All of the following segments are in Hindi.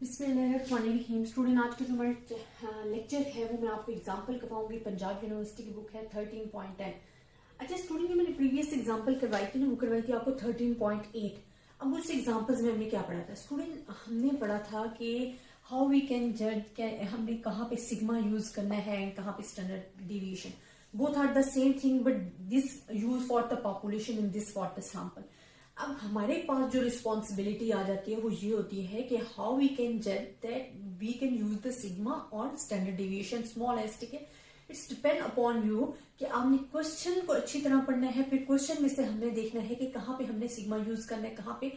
बिस्मिल्लाहिर्रहमानिर्रहीम। स्टूडेंट, आज के जो हमारे लेक्चर है वो मैं आपको एग्जांपल करवाऊंगी। पंजाब यूनिवर्सिटी की बुक है 13.10। अच्छा स्टूडेंट, ये मैंने प्रीवियस एग्जांपल करवाई थी ना, वो करवाई थी आपको 13.8। अब उस एग्जांपल्स में हमने क्या पढ़ा था स्टूडेंट? हमने पढ़ा था कि हाउ वी कैन जज, हमने कहाँ पे सिग्मा यूज करना है एंड कहाँ पे standard deviation. Both are the same thing but this use for the population in this for the sample. अब हमारे पास जो रिस्पॉन्सिबिलिटी आ जाती है वो ये होती है कि हाउ वी कैन जज that we can use the sigma और स्टैंडर्ड डेविएशन स्मॉल एस। ठीक है, इट्स डिपेंड अपॉन यू कि आपने क्वेश्चन को अच्छी तरह पढ़ना है। फिर क्वेश्चन में से हमने देखना है कि कहाँ पे हमने सिग्मा यूज करना है, कहाँ पे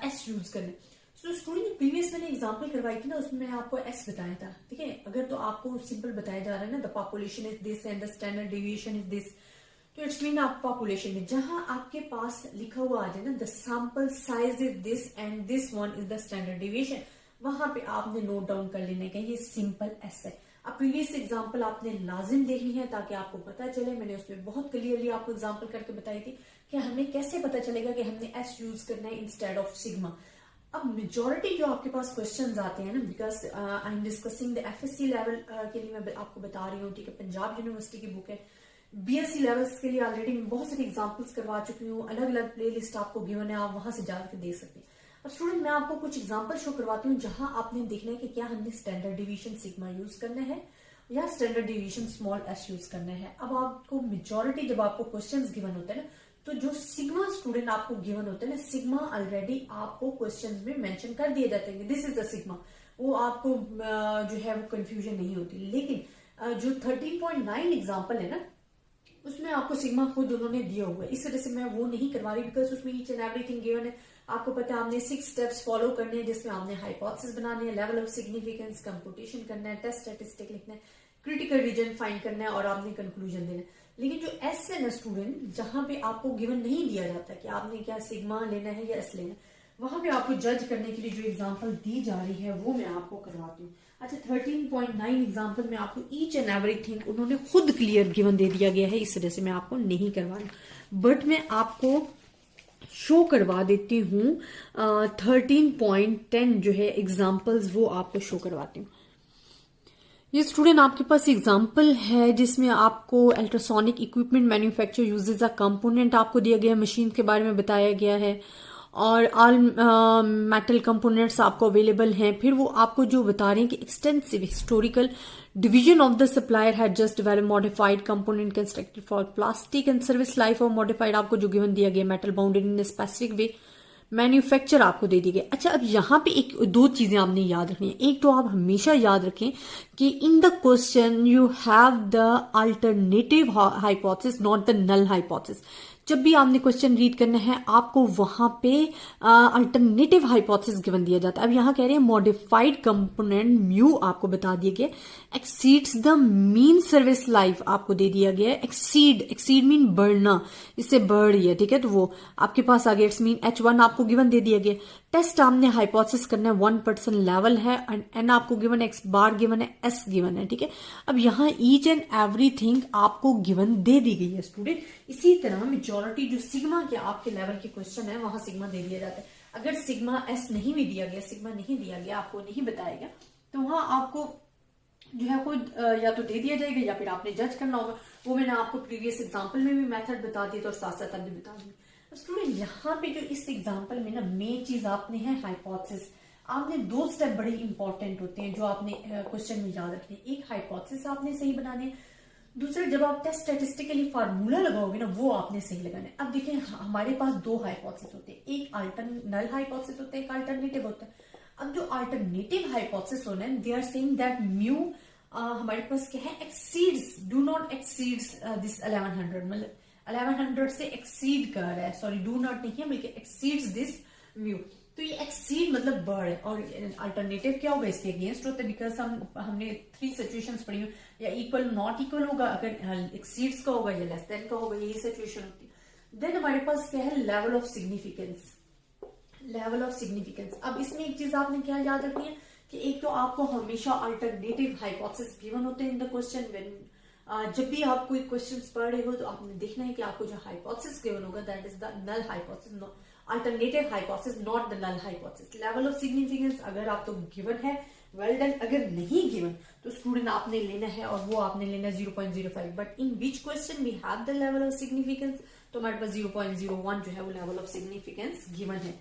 एस यूज करना है। सो स्टूडेंट, प्रीवियस मैंने एग्जांपल करवाई थी ना, उसमें मैंने आपको एस बताया था। ठीक है, अगर तो आपको सिंपल बताया जा रहा है ना, the population is this and the standard deviation is this, तो इट्स मीन आप पॉपुलेशन में जहां आपके पास लिखा हुआ आ जाए ना, the sample size is this and this one is the standard deviation, वहां पे आपने नोट डाउन कर लेना है ये सिंपल एस है। अब प्रीवियस एग्जांपल आपने लाजिम देखनी है ताकि आपको पता चले। मैंने उसमें बहुत क्लियरली आपको एग्जांपल करके बताई थी कि हमें कैसे पता चलेगा कि हमने एस यूज करना है इंस्टेड ऑफ सिग्मा। अब मेजोरिटी जो आपके पास क्वेश्चंस आते हैं ना, because I am discussing the FSc level के लिए मैं आपको बता रही हूँ। ठीक है, पंजाब यूनिवर्सिटी की बुक है। बीएससी लेवल्स के लिए ऑलरेडी मैं बहुत सारी एग्जांपल्स करवा चुकी हूँ, अलग अलग प्लेलिस्ट आपको गिवन है, आप वहां से जाकर देख सकते हैं। अब स्टूडेंट, मैं आपको कुछ एग्जांपल शो करवाती हूँ जहां आपने देखना है कि क्या हमने स्टैंडर्ड डिवीजन सिग्मा यूज करना है या standard division small S use करना है। अब आपको मेजोरिटी जब आपको क्वेश्चंस गिवन होते हैं ना, तो जो सिग्मा स्टूडेंट आपको गिवन होते हैं ना, सिग्मा ऑलरेडी आपको क्वेश्चंस में मेंशन कर दिए जाते हैं, दिस इज द सिग्मा। वो आपको जो है वो कंफ्यूजन नहीं होती। लेकिन जो 13.9 एग्जाम्पल है ना, उसमें आपको सिग्मा खुद उन्होंने दिया हुआ है, इस वजह से मैं वो नहीं करवा रही, बिकॉज उसमें ईच एंड एवरीथिंग गिवन है। आपको पता है आपने 6 स्टेप्स फॉलो करने हैं, जिसमें आपने हाइपोथेसिस बनाने हैं, लेवल ऑफ सिग्निफिकेंस, कंप्यूटेशन करना है, टेस्ट स्टैटिस्टिक लिखना है, क्रिटिकल रीजन फाइंड करना है और आपने कंक्लूजन देना है। लेकिन जो एस है ना स्टूडेंट, जहां पे आपको गिवन नहीं दिया जाता कि आपने क्या सिग्मा लेना है या एस लेना है, वहां पे आपको जज करने के लिए जो एग्जांपल दी जा रही है वो मैं आपको करवाती हूँ। अच्छा, 13.9 एग्जांपल में आपको ईच एंड एवरीथिंग उन्होंने खुद क्लियर गिवन दे दिया गया है, इस वजह से मैं आपको नहीं करवा रही, बट मैं आपको शो करवा देती हूँ 13.10 जो है एग्जांपल्स, वो आपको शो करवाती हूँ। ये स्टूडेंट आपके पास एग्जाम्पल है जिसमें आपको ultrasonic equipment manufacture uses a component आपको दिया गया है, मशीन के बारे में बताया गया है और ऑल मेटल कंपोनेंट्स आपको अवेलेबल हैं। फिर वो आपको जो बता रहे हैं कि extensive historical division of the supplier had just develop modified component constructed for plastic and service life of modified, आपको जो गिवन दिया गया metal bounded in specific way, manufacture आपको दे दी गई। अच्छा, अब यहाँ पे एक दो चीजें आपने याद रखनी है। एक तो आप हमेशा याद रखें कि in the question you have the alternative hypothesis not the null hypothesis. जब भी आपने क्वेश्चन रीड करना है आपको वहां पे अल्टरनेटिव हाइपोथेसिस गिवन दिया जाता है। अब यहाँ कह रहे हैं मॉडिफाइड कंपोनेंट म्यू आपको बता दिया गया, exceeds the mean service life आपको दे दिया गया है। एक्सीड मीन बढ़ना, इससे बढ़ रही है। ठीक है, तो वो आपके पास आ गया, इट्स मीन H1 आपको गिवन दे दिया गया। टेस्ट आपने हाइपोथेसिस करना है, 1% लेवल है, एन आपको गिवन है, एक्स बार गिवन है, एस गिवन है। ठीक है, अब यहाँ ईच एंड एवरीथिंग आपको गिवन दे दी गई है स्टूडेंट। इसी तरह मेजोरिटी जो सिग्मा के आपके लेवल के क्वेश्चन है वहां सिग्मा दे दिया जाता है। अगर सिग्मा एस नहीं भी दिया गया, सिग्मा नहीं दिया गया, आपको नहीं बताया गया, तो वहां आपको जो है खुद या तो दे दिया जाएगा या फिर आपने जज करना होगा। वो मैंने आपको प्रीवियस एग्जाम्पल में भी मेथड बता दिया था और साथ साथ अभी बता दी। स्टूडेंट, यहाँ पे जो इस एग्जाम्पल में ना मेन चीज आपने है हाइपोथेसिस। आपने 2 स्टेप बड़े इंपॉर्टेंट होते हैं जो आपने क्वेश्चन में याद रखने। एक हाइपोथेसिस आपने सही बनाने है, दूसरा जब आप टेस्ट स्टैटिस्टिकली फार्मूला लगाओगे ना वो आपने सही लगाना है। अब देखिए हमारे पास 2 हाइपोथेसिस होते हैं, एक नल हाइपोथेसिस होता है, एक अल्टरनेटिव होता है। अब जो अल्टरनेटिव हाइपोथेसिस होना है, they are saying that mu हमारे पास क्या है, exceeds, do not exceeds this 1100, मतलब 1100 से एक्सीड कर रहा है, सॉरी डू नॉट नहीं है बल्कि एक्सीड्स दिस म्यू। तो ये एक्सीड मतलब बढ़ है, और अल्टरनेटिव क्या होगा, इसके अगेंस्ट होता है, बिकॉज हमने 3 सिचुएशंस पढ़ी हुई, या इक्वल नॉट इक्वल होगा, अगर एक्सीड्स का होगा या लेस देन का होगा, यही सिचुएशन होती है। देन हमारे पास क्या है, level of significance, level of significance. अब इसमें एक चीज आपने क्या याद रखनी है कि एक तो आपको हमेशा अल्टरनेटिव हाइपोथेसिस गिवन होते हैं इन द क्वेश्चन। जब भी आप कोई क्वेश्चंस पढ़ रहे हो तो आपने देखना है कि आपको जो हाइपोथेसिस गिवन होगा that is the null hypothesis alternative hypothesis not the null hypothesis. Level of significance अगर आप तो गिवन है, वेल डन। अगर नहीं गिवन तो स्टूडेंट आपने लेना है और वो आपने लेना 0.05। But in which question we have the level of significance, तो हमारे पास 0.01 जो है वो लेवल ऑफ सिग्निफिकेंस गिवन है।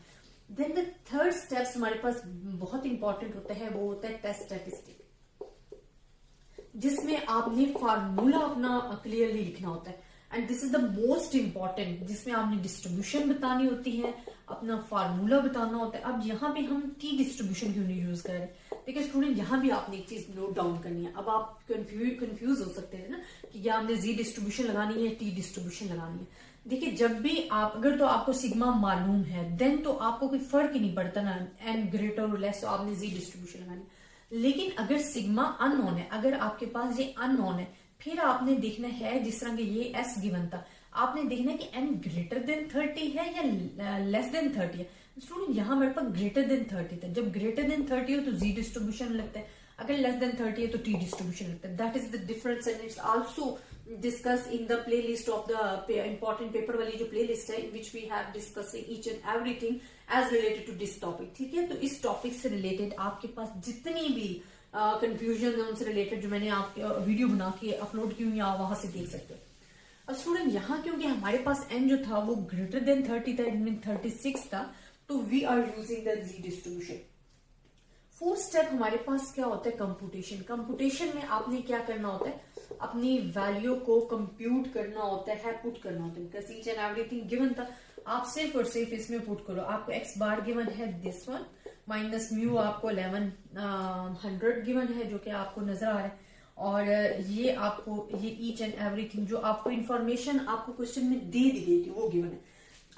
देन द थर्ड स्टेप्स हमारे पास बहुत इंपॉर्टेंट होता है, वो होता है टेस्ट स्टैटिस्टिक, जिसमें आपने फार्मूला अपना क्लियरली लिखना होता है। And this is the most important, जिसमें आपने डिस्ट्रीब्यूशन बतानी होती है, अपना फार्मूला बताना होता है। अब यहाँ पे हम टी डिस्ट्रीब्यूशन क्यों नहीं यूज कर रहे? देखिए स्टूडेंट, यहाँ भी आपने एक चीज नोट डाउन करनी है। अब आप कंफ्यूज हो सकते हैं ना कि क्या हमने जी डिस्ट्रीब्यूशन लगानी है, टी डिस्ट्रीब्यूशन लगानी है। देखिए जब भी आप, अगर तो आपको सिग्मा मालूम है देन तो आपको कोई फर्क ही नहीं पड़ता ना, एन ग्रेटर और लेस, तो आपने जी डिस्ट्रीब्यूशन लगानी है। लेकिन अगर सिग्मा अननोन है, अगर आपके पास ये अननोन है, फिर आपने देखना है, जिस तरह के ये एस गिवन था, आपने देखना है कि एन ग्रेटर देन 30 है या लेस देन 30 है। स्टूडेंट यहाँ मेरे पास ग्रेटर देन 30 था, जब ग्रेटर देन 30 हो तो जी डिस्ट्रीब्यूशन लगता है, अगर लेस देन 30 है तो टी डिस्ट्रीब्यूशन लगता है। That is the difference and it's also discuss in the play list of the important paper वाली जो प्ले लिस्ट है, in which we have discussing each and everything as related to this topic. ठीक है, तो इस टॉपिक से रिलेटेड आपके पास जितनी भी कंफ्यूजन है उनसे रिलेटेड जो मैंने आप वीडियो बना के अपलोड की हुई, आप वहां से देख सकते हो। अब स्टूडेंट यहाँ क्योंकि हमारे पास एन जो था वो ग्रेटर देन 30 था, इट मीन 36 था, तो we are using the z distribution. Fourth step हमारे पास क्या होता है? कंप्यूटेशन। कंप्यूटेशन में आपने क्या करना होता है? अपनी वैल्यू को कंप्यूट करना होता है, पुट करना होता है। Because each and everything given था, आप सिर्फ और सिर्फ इसमें पुट करो। आपको एक्स बार गिवन है दिस वन, माइनस म्यू आपको 1100 गिवन है, जो कि आपको नजर आ रहा है, और ये आपको ये ईच एंड एवरीथिंग जो आपको इंफॉर्मेशन आपको क्वेश्चन में दे दी गई थी वो गिवन है।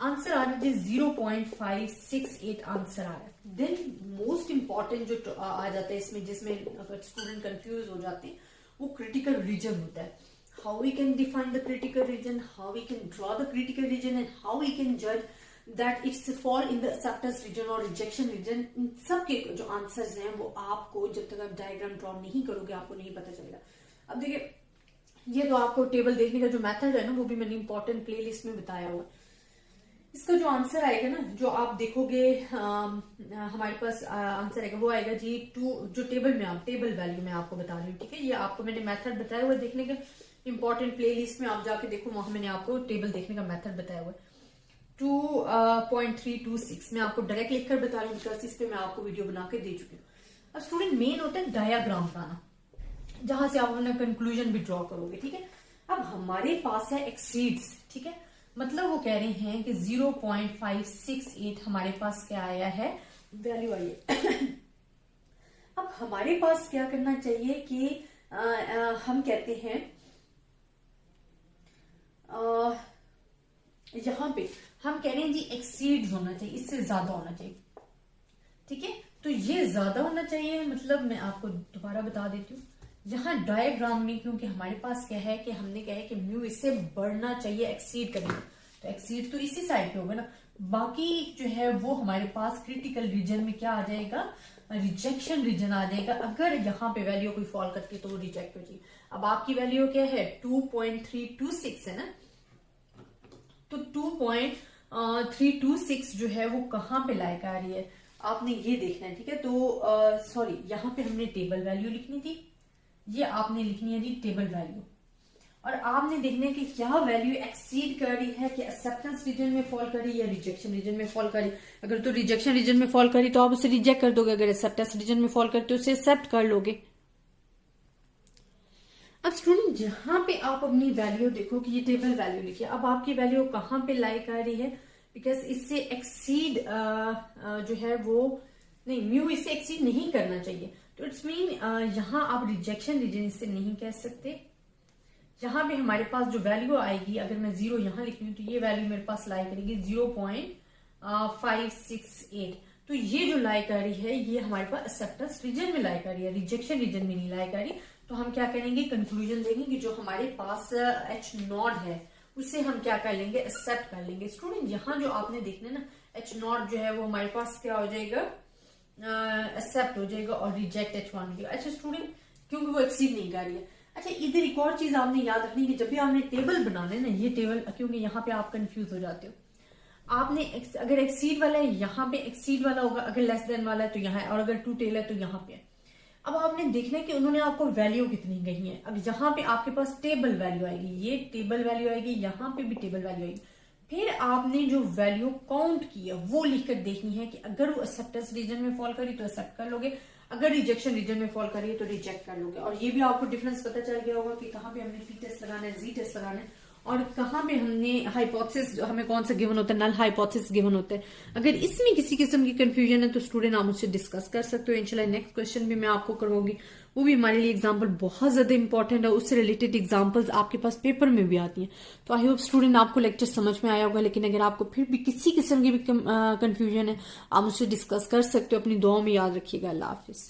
आंसर आ रहा है 0.568 आंसर आ रहा है। देन मोस्ट इंपॉर्टेंट जो आ जाता है इसमें, जिसमें अगर स्टूडेंट कंफ्यूज हो जाते हैं, वो क्रिटिकल रीजन होता है। How we can define the critical region, how we can draw the critical region, and how we can जज that it's fall in the acceptance region और रिजेक्शन रीजन। इन सब के जो आंसर्स हैं वो आपको जब तक आप डायग्राम ड्रॉ नहीं करोगे आपको नहीं पता चलेगा। अब देखिए, ये तो आपको टेबल देखने का जो मेथड है ना, वो भी मैंने इंपॉर्टेंट प्ले लिस्ट में बताया हुआ। इसका जो आंसर आएगा ना, जो आप देखोगे हमारे पास आंसर आएगा, वो आएगा जी टू, जो टेबल में आप टेबल वैल्यू में आपको बता रही हूँ। ठीक है, ये आपको मैंने मेथड बताया हुआ देखने का, इंपॉर्टेंट प्ले लिस्ट में आप जाके देखो, वहां मैंने आपको टेबल देखने का मेथड बताया हुआ है। 2.326 मैं आपको डायरेक्ट लिखकर बता रही हूँ, बिकॉज इस पे मैं आपको वीडियो बना के दे चुकी हूँ। अब स्टूडेंट मेन होता है डायाग्राम बनाना, जहां से आप अपना कंक्लूजन भी ड्रॉ करोगे। ठीक है, अब हमारे पास है एक्सीड्स। ठीक है, मतलब वो कह रहे हैं कि 0.568 हमारे पास क्या आया है, वैल्यू आई है। अब हमारे पास क्या करना चाहिए कि हम कहते हैं यहां पे हम कह रहे हैं जी एक्सीड्स होना चाहिए, इससे ज्यादा होना चाहिए। ठीक है, तो ये ज्यादा होना चाहिए, मतलब मैं आपको दोबारा बता देती हूँ। यहाँ डायग्राम में क्योंकि हमारे पास क्या है कि हमने कहा है कि म्यू इससे बढ़ना चाहिए, एक्सीड करेगा, तो एक्सीड तो इसी साइड पे होगा ना। बाकी जो है वो हमारे पास क्रिटिकल रीजन में क्या आ जाएगा, रिजेक्शन रीजन आ जाएगा। अगर यहाँ पे वैल्यू कोई फॉल करती है तो वो रिजेक्ट हो जाएगी। अब आपकी वैल्यू क्या है, 2.326 है ना, तो 2.326 जो है वो कहाँ पे लायक आ रही है, आपने ये देखना है। ठीक है, तो सॉरी, यहाँ पे हमने टेबल वैल्यू लिखनी थी, ये आपने लिखनी है जी टेबल वैल्यू, और आपने देखना है कि क्या वैल्यू एक्सीड कर रही है, कि एक्सेप्टेंस रीजन में फॉल कर रही है या रिजेक्शन रीजन में फॉल कर रही है। अगर तो रिजेक्शन रीजन में फॉल करी तो आप उसे रिजेक्ट कर दोगे, अगर एक्सेप्टेंस रीजन में फॉल करते हो उसे एक्सेप्ट कर लोगे। अब स्टूडेंट जहां पे आप अपनी वैल्यू देखो कि ये टेबल वैल्यू लिखिए, अब आपकी वैल्यू कहां पे लाइक आ रही है, बिकॉज इससे एक्सीड जो है वो नहीं, म्यू इससे एक्सीड नहीं करना चाहिए, तो इट्स मीन यहाँ आप रिजेक्शन रीजन इससे नहीं कह सकते। यहाँ पे हमारे पास जो वैल्यू आएगी, अगर मैं 0 यहाँ लिख रही हूँ तो ये वैल्यू मेरे पास लाई करेगी 0.568। तो ये जो लाई कर रही है ये हमारे पास एक्सेप्टेंस रीजन में लाई कर रही है, रिजेक्शन रीजन में नहीं लाई कर रही। तो हम क्या करेंगे, कंक्लूजन देंगे कि जो हमारे पास H0 है उससे हम क्या कर लेंगे, एक्सेप्ट कर लेंगे। स्टूडेंट यहाँ जो आपने देखना है ना, H0 जो है वो हमारे पास क्या हो जाएगा, एक्सेप्ट हो जाएगा, और रिजेक्ट H1 हो जाएगा। अच्छा स्टूडेंट, क्योंकि वो एक्सीड नहीं कर रही है। अच्छा, इधर एक और चीज आपने याद रखनी कि जब भी आपने टेबल बनाना है ना, ये टेबल, क्योंकि यहाँ पे आप कंफ्यूज हो जाते हो, आपने अगर एक्सीड वाला है यहाँ पे एक्सीड वाला होगा, अगर लेस देन वाला है तो यहाँ है, और अगर टू टेल है तो यहाँ पे है। अब आपने देखना है कि उन्होंने आपको वैल्यू कितनी कही है। अब यहाँ पे आपके पास टेबल वैल्यू आएगी, ये टेबल वैल्यू आएगी, यहाँ पे भी टेबल वैल्यू आएगी। फिर आपने जो वैल्यू काउंट की है वो लिखकर देखनी है कि अगर वो एक्सेप्टेंस रीजन में फॉल करी तो एक्सेप्ट कर लोगे, अगर रिजेक्शन रीजन में फॉल करी तो रिजेक्ट कर लोगे। और ये भी आपको डिफरेंस पता चल गया होगा कि कहाँ पे हमने टी टेस्ट लगाना है, जी टेस्ट लगाना है, और कहाँ पे हमने हाइपोथेसिस, हमें कौन सा गिवन होता है, नल हाइपोथेसिस गिवन होता है। अगर इसमें किसी किस्म की कंफ्यूजन है तो स्टूडेंट आप मुझसे डिस्कस कर सकते हो। इंशाल्लाह नेक्स्ट क्वेश्चन भी मैं आपको करवाऊंगी, वो भी हमारे लिए एग्जाम्पल बहुत ज्यादा इंपॉर्टेंट है, उससे रिलेटेड एग्जाम्पल्स आपके पास पेपर में भी आती हैं। तो आई होप स्टूडेंट आपको लेक्चर समझ में आया होगा, लेकिन अगर आपको फिर भी किसी किस्म की भी कंफ्यूजन है आप मुझसे डिस्कस कर सकते हो। अपनी दुआओं में याद रखिएगा। अल्लाह हाफिज।